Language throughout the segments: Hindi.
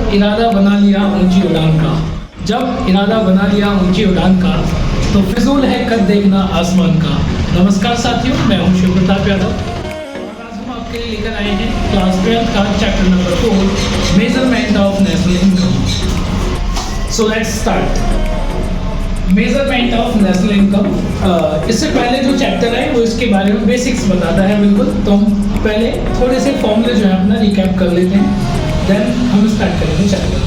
जब इरादा बना लिया ऊंची उड़ान का, जब इरादा बना लिया ऊंची उड़ान का, तो फिजूल है कद देखना आसमान का। नमस्कार साथियों, मैं हूं शिव प्रताप यादव और आज हम आपके लिए लेकर आए हैं क्लास 12 का chapter number 4, measurement of national income. So let's start. Measurement of national income. इससे पहले जो चैप्टर है वो इसके बारे में बेसिक्स बताता है बिल्कुल, तो हम पहले थोड़े से फॉर्मूले जो है अपना रिकैप कर लेते हैं, देन हम स्टार्ट करेंगे चैप्टर।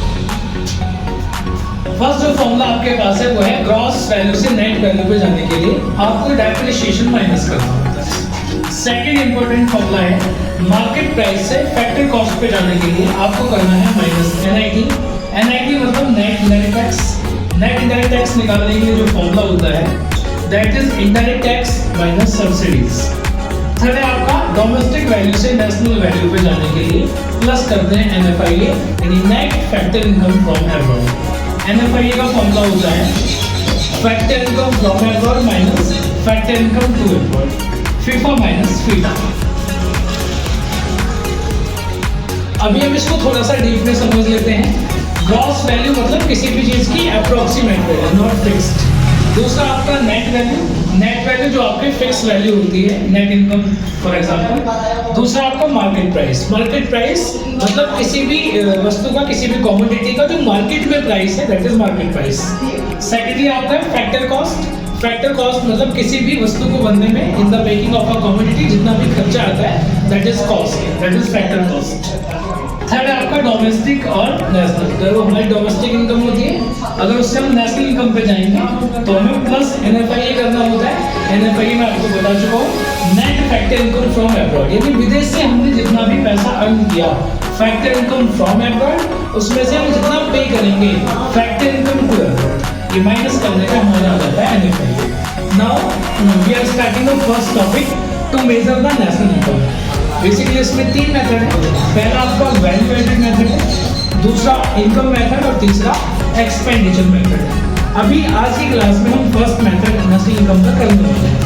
फर्स्ट जो फॉर्मूला आपके पास है वो है ग्रॉस वैल्यू से नेट वैल्यू पे जाने के लिए आपको डेप्रिसिएशन माइनस करना होता है। सेकंड इंपॉर्टेंट फॉर्मूला है मार्केट प्राइस से फैक्टर कॉस्ट पे जाने के लिए आपको करना है माइनस एनआईटी। एनआईटी मतलब net indirect tax. Net indirect tax निकालने के लिए जो फॉर्मूला होता है that is indirect tax minus subsidies. Third है आपका डोमेस्टिक वैल्यू से नेशनल वैल्यू पे जाने के लिए प्लस करते हैं एनएफआईए यानी net factor income from abroad. NFIA का फॉर्मूला होता है factor income from abroad minus factor income to abroad, FIFA minus FITA. अभी हम इसको थोड़ा सा डीप में समझ लेते हैं। ग्रॉस वैल्यू मतलब किसी भी चीज की अप्रोक्सीमेट वैल्यू, नॉट फिक्स्ड। दूसरा आपका नेट वैल्यू, नेट वैल्यू जो आपकी फिक्स वैल्यू होती है, नेट इनकम फॉर एग्जांपल। दूसरा आपका मार्केट प्राइस। मार्केट प्राइस मतलब किसी भी वस्तु का, किसी भी कमोडिटी का जो मार्केट में प्राइस है that is market price. Secondly आपका फैक्टर कॉस्ट। फैक्टर कॉस्ट मतलब किसी भी वस्तु को बनने में in the making of a commodity जितना भी खर्चा आता है that is cost, that is factor cost. Third है आपका डोमेस्टिक और नेशनल। तो वो हमारी डोमेस्टिक इनकम होती है, अगर उससे हम नेशनल इनकम पे जाएंगे तो हमें प्लस एनएफआईए करना होता है। एनएफआईए मैं आपको बता चुका हूँ, net factor income from abroad, यानी विदेश से हमने जितना भी पैसा अर्न किया फैक्टर इनकम फ्रॉम अब्रॉड, उसमें से हम जितना पे करेंगे फैक्टर इनकम टू अब्रॉड, ये माइनस करने का हमारा आ जाता है NFIA. Now we are starting the first topic to measure the national income. Basically इसमें तीन मेथड है। पहला आपका वैल्यू एडेड मेथड है, दूसरा इनकम मेथड और तीसरा एक्सपेंडिचर मेथड है। अभी आज की क्लास में हम फर्स्ट मेथड नेशनल इनकम का करने वाले हैं।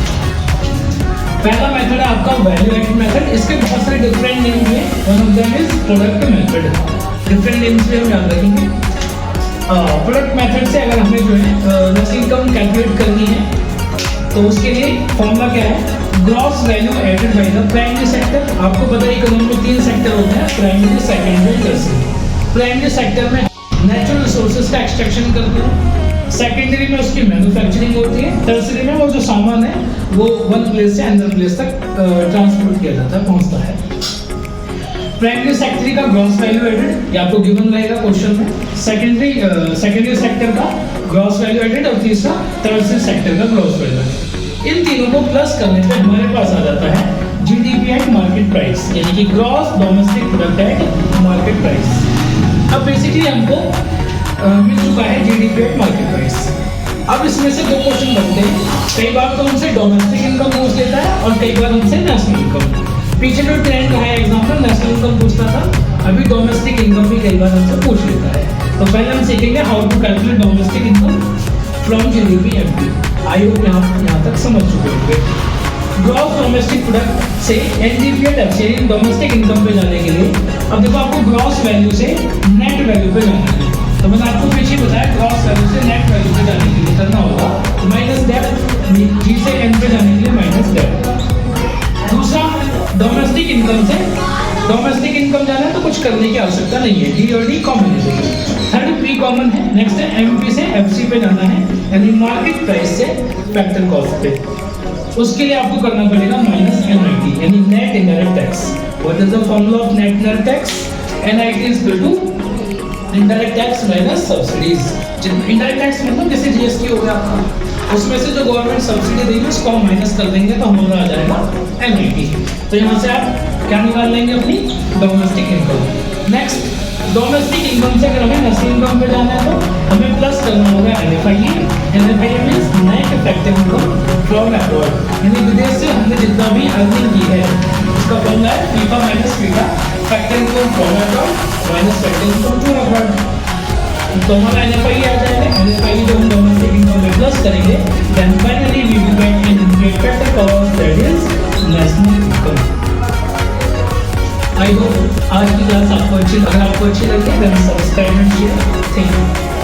पहला मेथड है आपका वैल्यू एडेड मेथड। इसके बहुत सारे डिफरेंट नेम हैं, one of them is product method. Different names भी हम याद रखेंगे। प्रोडक्ट मेथड से अगर हमें जो है नेशनल इनकम कैलकुलेट करनी है तो उसके लिए फॉर्मूला क्या है, gross value added by the primary sector. आपको पता है इकोनॉमी में तीन सेक्टर होते हैं, primary, secondary, tertiary. Primary sector में नेचुरल रिसोर्सेज का एक्सट्रैक्शन करते हैं, सेकेंडरी में उसकी मैन्युफैक्चरिंग होती है, टर्शियरी में वो जो सामान है वो वन प्लेस से अनदर प्लेस तक ट्रांसपोर्ट किया जाता है, पहुंचता है। प्राइमरी सेक्टर का ग्रॉस वैल्यू एडेड ये आपको गिवन रहेगा क्वेश्चन में, सेकेंडरी सेक्टर का ग्रॉस वैल्यू एडेड और तीसरा टर्शियरी सेक्टर का ग्रॉस वैल्यू एडेड। इन तीनों को प्लस करने पे हमारे पास आ जाता है जीडीपी एट मार्केट प्राइस, यानी कि gross domestic product at market price. अब बेसिकली हमको मिल चुका है जीडीपी एट मार्केट प्राइस। अब इसमें से दो क्वेश्चन बनते हैं, कई बार तो हमसे डोमेस्टिक इनकम पूछ लेता है और कई बार हमसे नेशनल इनकम। पीछे जो ट्रेंड रहा है एग्जाम्पल नेशनल इनकम पूछता था, अभी डोमेस्टिक इनकम भी कई बार हमसे पूछ लेता है। तो पहले हम सीखेंगे how to calculate domestic income from GDP MP. I hope यहाँ तक समझ चुके होंगे। ग्रॉस डोमेस्टिक प्रोडक्ट से NDP at exchange domestic income पे जाने के लिए अब देखो आपको ग्रॉस वैल्यू से नेट वैल्यू पे जाना है। तो मैंने आपको पीछे बताया ग्रॉस वैल्यू से नेट वैल्यू पे जाने के लिए करना होगा माइनस डेट, जी से एन पे जाने के लिए माइनस डेट। दूसरा डोमेस्टिक इनकम से डोमेस्टिक इनकम जाना है तो कुछ करने की आवश्यकता नहीं है, डी और डी कॉमन है। थर्ड पी कॉमन है। नेक्स्ट है एमपी से एफसी पे जाना है, यानी मार्केट प्राइस से फैक्टर कॉस्ट पे। उसके लिए आपको करना पड़ेगा माइनस एनआईटी यानी net indirect tax. What is the formula of net indirect tax? NIT is equal to indirect tax minus subsidies. Indirect tax मतलब जैसे जीएसटी हो गया आपका, उसमें से जो गवर्नमेंट सब्सिडी देगी उसको हम माइनस कर देंगे तो हमारा आ जाएगा एनआईटी। तो यहाँ से आप क्या निकाल लेंगे अपनी domestic income. Next domestic income से अगर हमें नेशनल इनकम पे जाना है तो हमें प्लस करना होगा NFIA. NFIA means net effective income from abroad, यानी विदेश से हमने जितना भी अर्निंग की है उसका फॉर्मूला है FIFA minus FITA, factor income from abroad minus factor income to abroad. तो हमारा एनएफआईए आ जाएगा। एनएफआईए जो हम डोमेस्टिक इनकम में प्लस करेंगे then finally we will get an factor cost that is national income. I hope आज की क्लास आपको अच्छी, अगर आपको अच्छी लगी है then subscribe and share. Thank you.